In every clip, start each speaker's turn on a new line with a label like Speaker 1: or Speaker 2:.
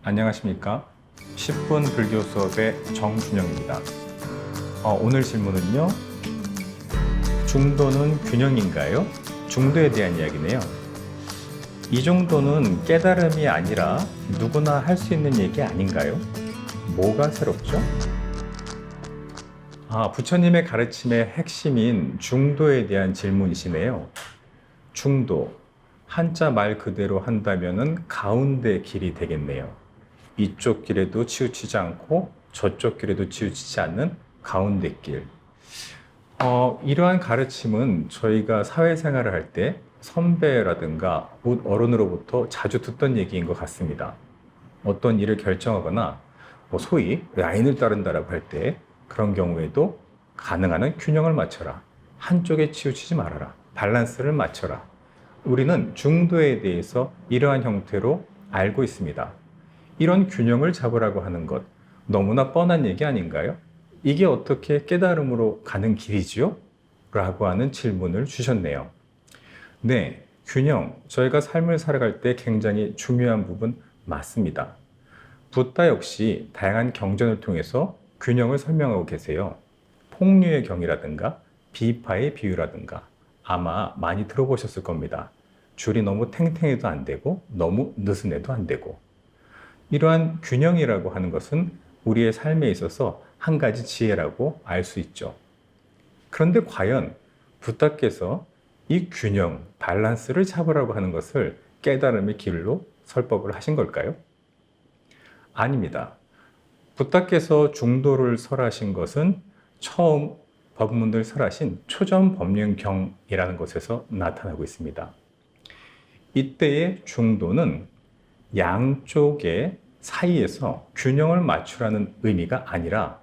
Speaker 1: 안녕하십니까. 10분 불교 수업의 정준영입니다. 오늘 질문은요. 중도는 균형인가요? 중도에 대한 이야기네요. 이 정도는 깨달음이 아니라 누구나 할 수 있는 얘기 아닌가요? 뭐가 새롭죠? 부처님의 가르침의 핵심인 중도에 대한 질문이시네요. 중도, 한자 말 그대로 한다면은 가운데 길이 되겠네요. 이쪽 길에도 치우치지 않고 저쪽 길에도 치우치지 않는 가운데 길. 이러한 가르침은 저희가 사회생활을 할 때 선배라든가 어른으로부터 자주 듣던 얘기인 것 같습니다. 어떤 일을 결정하거나 소위 라인을 따른다라고 할 때 그런 경우에도 가능한 한 균형을 맞춰라. 한쪽에 치우치지 말아라. 밸런스를 맞춰라. 우리는 중도에 대해서 이러한 형태로 알고 있습니다. 이런 균형을 잡으라고 하는 것 너무나 뻔한 얘기 아닌가요? 이게 어떻게 깨달음으로 가는 길이지요? 라고 하는 질문을 주셨네요. 네, 균형. 저희가 삶을 살아갈 때 굉장히 중요한 부분 맞습니다. 붓다 역시 다양한 경전을 통해서 균형을 설명하고 계세요. 폭류의 경이라든가 비파의 비유라든가 아마 많이 들어보셨을 겁니다. 줄이 너무 탱탱해도 안 되고 너무 느슨해도 안 되고 이러한 균형이라고 하는 것은 우리의 삶에 있어서 한 가지 지혜라고 알 수 있죠. 그런데 과연 부타께서 이 균형, 밸런스를 잡으라고 하는 것을 깨달음의 길로 설법을 하신 걸까요? 아닙니다. 부타께서 중도를 설하신 것은 처음 법문을 설하신 초전법륜경이라는 것에서 나타나고 있습니다. 이때의 중도는 양쪽의 사이에서 균형을 맞추라는 의미가 아니라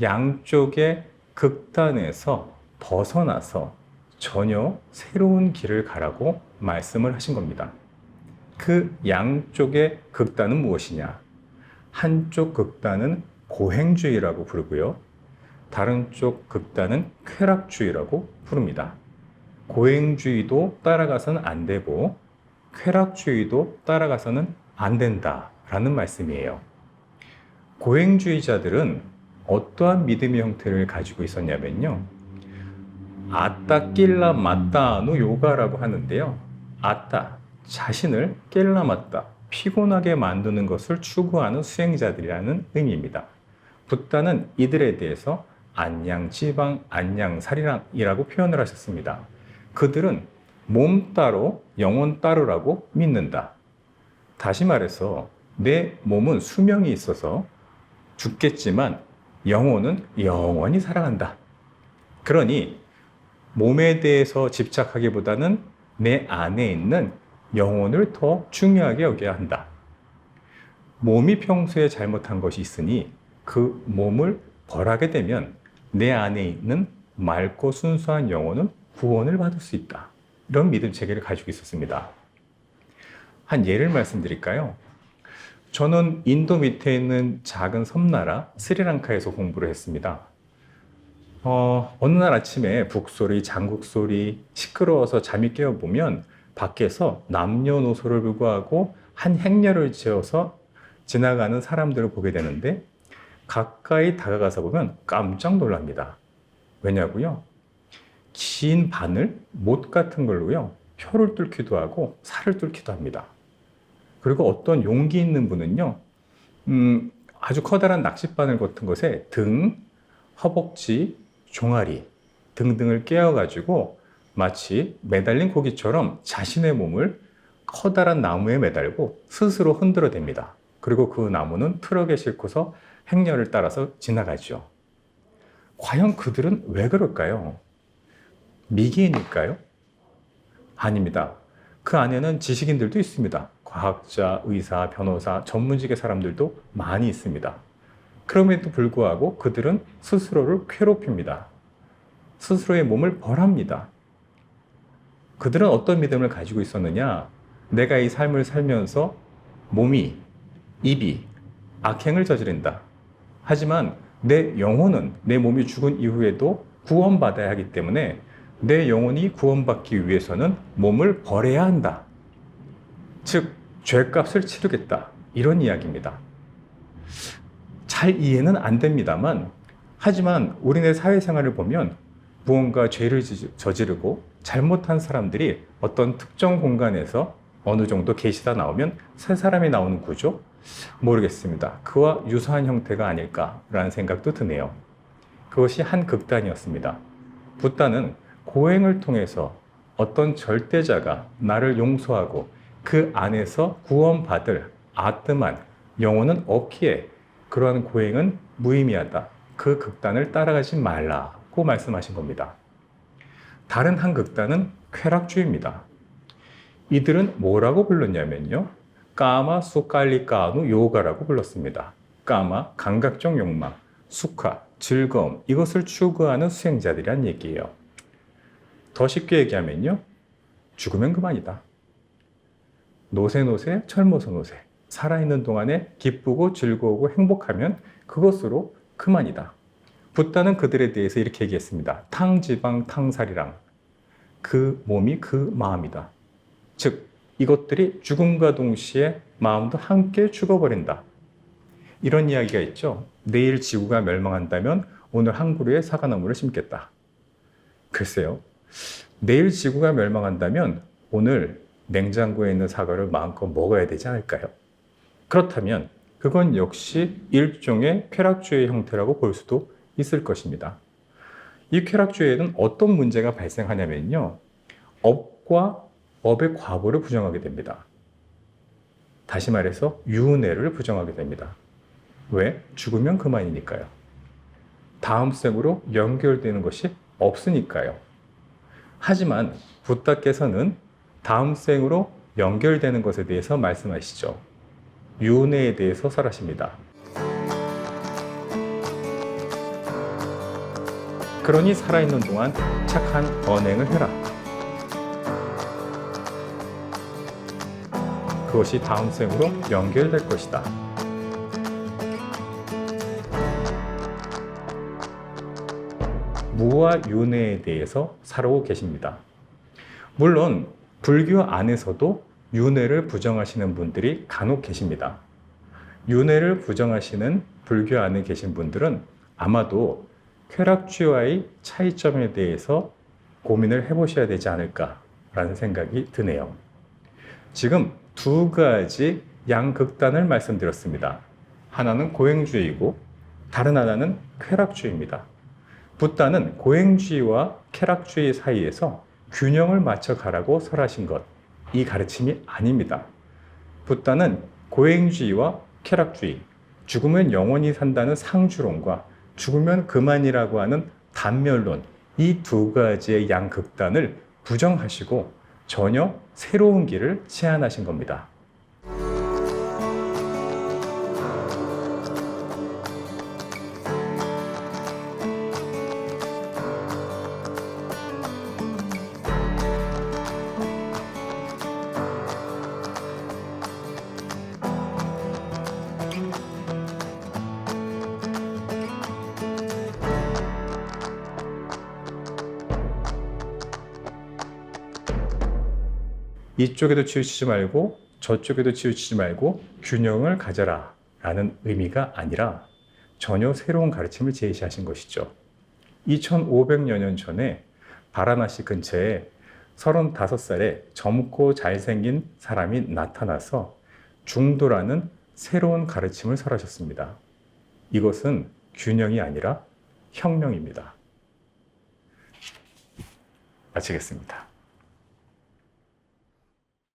Speaker 1: 양쪽의 극단에서 벗어나서 전혀 새로운 길을 가라고 말씀을 하신 겁니다. 그 양쪽의 극단은 무엇이냐? 한쪽 극단은 고행주의라고 부르고요. 다른 쪽 극단은 쾌락주의라고 부릅니다. 고행주의도 따라가서는 안 되고 쾌락주의도 따라가서는 안 된다라는 말씀이에요. 고행주의자들은 어떠한 믿음의 형태를 가지고 있었냐면요. 아따 낄라 맞다노 요가라고 하는데요. 아따, 자신을 낄라 맞다, 피곤하게 만드는 것을 추구하는 수행자들이라는 의미입니다. 붓다는 이들에 대해서 안양지방, 안양살이랑이라고 표현을 하셨습니다. 그들은 몸 따로 영혼 따로라고 믿는다. 다시 말해서 내 몸은 수명이 있어서 죽겠지만 영혼은 영원히 살아간다. 그러니 몸에 대해서 집착하기보다는 내 안에 있는 영혼을 더 중요하게 여겨야 한다. 몸이 평소에 잘못한 것이 있으니 그 몸을 벌하게 되면 내 안에 있는 맑고 순수한 영혼은 구원을 받을 수 있다. 이런 믿음 체계를 가지고 있었습니다. 한 예를 말씀드릴까요? 저는 인도 밑에 있는 작은 섬나라 스리랑카에서 공부를 했습니다. 어느 날 아침에 북소리, 장국소리 시끄러워서 잠이 깨어보면 밖에서 남녀노소를 불구하고 한 행렬을 지어서 지나가는 사람들을 보게 되는데 가까이 다가가서 보면 깜짝 놀랍니다. 왜냐고요? 긴 바늘, 못 같은 걸로요, 혀를 뚫기도 하고 살을 뚫기도 합니다. 그리고 어떤 용기 있는 분은요, 아주 커다란 낚싯바늘 같은 것에 등, 허벅지, 종아리 등등을 깨어가지고 마치 매달린 고기처럼 자신의 몸을 커다란 나무에 매달고 스스로 흔들어댑니다. 그리고 그 나무는 트럭에 싣고서 행렬을 따라서 지나가죠. 과연 그들은 왜 그럴까요? 미개인일까요? 아닙니다. 그 안에는 지식인들도 있습니다. 과학자, 의사, 변호사, 전문직의 사람들도 많이 있습니다. 그럼에도 불구하고 그들은 스스로를 괴롭힙니다. 스스로의 몸을 벌합니다. 그들은 어떤 믿음을 가지고 있었느냐? 내가 이 삶을 살면서 몸이, 입이 악행을 저지른다. 하지만 내 영혼은 내 몸이 죽은 이후에도 구원받아야 하기 때문에 내 영혼이 구원받기 위해서는 몸을 버려야 한다. 즉, 죄값을 치르겠다. 이런 이야기입니다. 잘 이해는 안 됩니다만, 하지만 우리네 사회생활을 보면 무언가 죄를 저지르고 잘못한 사람들이 어떤 특정 공간에서 어느 정도 계시다 나오면 새 사람이 나오는 구조? 모르겠습니다. 그와 유사한 형태가 아닐까라는 생각도 드네요. 그것이 한 극단이었습니다. 붓다는 고행을 통해서 어떤 절대자가 나를 용서하고 그 안에서 구원받을 아뜸한 영혼은 없기에 그러한 고행은 무의미하다. 그 극단을 따라가지 말라고 말씀하신 겁니다. 다른 한 극단은 쾌락주의입니다. 이들은 뭐라고 불렀냐면요. 까마 수칼리까누 요가라고 불렀습니다. 까마, 감각적 욕망, 수카, 즐거움, 이것을 추구하는 수행자들이란 얘기예요. 더 쉽게 얘기하면요. 죽으면 그만이다. 노세노세, 철모서노세. 살아있는 동안에 기쁘고 즐거우고 행복하면 그것으로 그만이다. 붓다는 그들에 대해서 이렇게 얘기했습니다. 탕지방, 탕살이랑 그 몸이 그 마음이다. 즉, 이것들이 죽음과 동시에 마음도 함께 죽어버린다. 이런 이야기가 있죠. 내일 지구가 멸망한다면 오늘 한 그루의 사과나무를 심겠다. 글쎄요. 내일 지구가 멸망한다면 오늘 냉장고에 있는 사과를 마음껏 먹어야 되지 않을까요? 그렇다면 그건 역시 일종의 쾌락주의 형태라고 볼 수도 있을 것입니다. 이 쾌락주의에는 어떤 문제가 발생하냐면요. 업과 업의 과보를 부정하게 됩니다. 다시 말해서 윤회를 부정하게 됩니다. 왜? 죽으면 그만이니까요. 다음 생으로 연결되는 것이 없으니까요. 하지만 붓다께서는 다음 생으로 연결되는 것에 대해서 말씀하시죠. 윤회에 대해서 설하십니다. 그러니 살아있는 동안 착한 언행을 해라. 그것이 다음 생으로 연결될 것이다. 무와 윤회에 대해서 사르고 계십니다. 물론 불교 안에서도 윤회를 부정하시는 분들이 간혹 계십니다. 윤회를 부정하시는 불교 안에 계신 분들은 아마도 쾌락주의와의 차이점에 대해서 고민을 해보셔야 되지 않을까라는 생각이 드네요. 지금 두 가지 양극단을 말씀드렸습니다. 하나는 고행주의이고 다른 하나는 쾌락주의입니다. 붓다는 고행주의와 쾌락주의 사이에서 균형을 맞춰 가라고 설하신 것, 이 가르침이 아닙니다. 붓다는 고행주의와 쾌락주의, 죽으면 영원히 산다는 상주론과 죽으면 그만이라고 하는 단멸론, 이 두 가지의 양극단을 부정하시고 전혀 새로운 길을 제안하신 겁니다. 이쪽에도 치우치지 말고 저쪽에도 치우치지 말고 균형을 가져라 라는 의미가 아니라 전혀 새로운 가르침을 제시하신 것이죠. 2500여 년 전에 바라나시 근처에 35살의 젊고 잘생긴 사람이 나타나서 중도라는 새로운 가르침을 설하셨습니다. 이것은 균형이 아니라 혁명입니다. 마치겠습니다.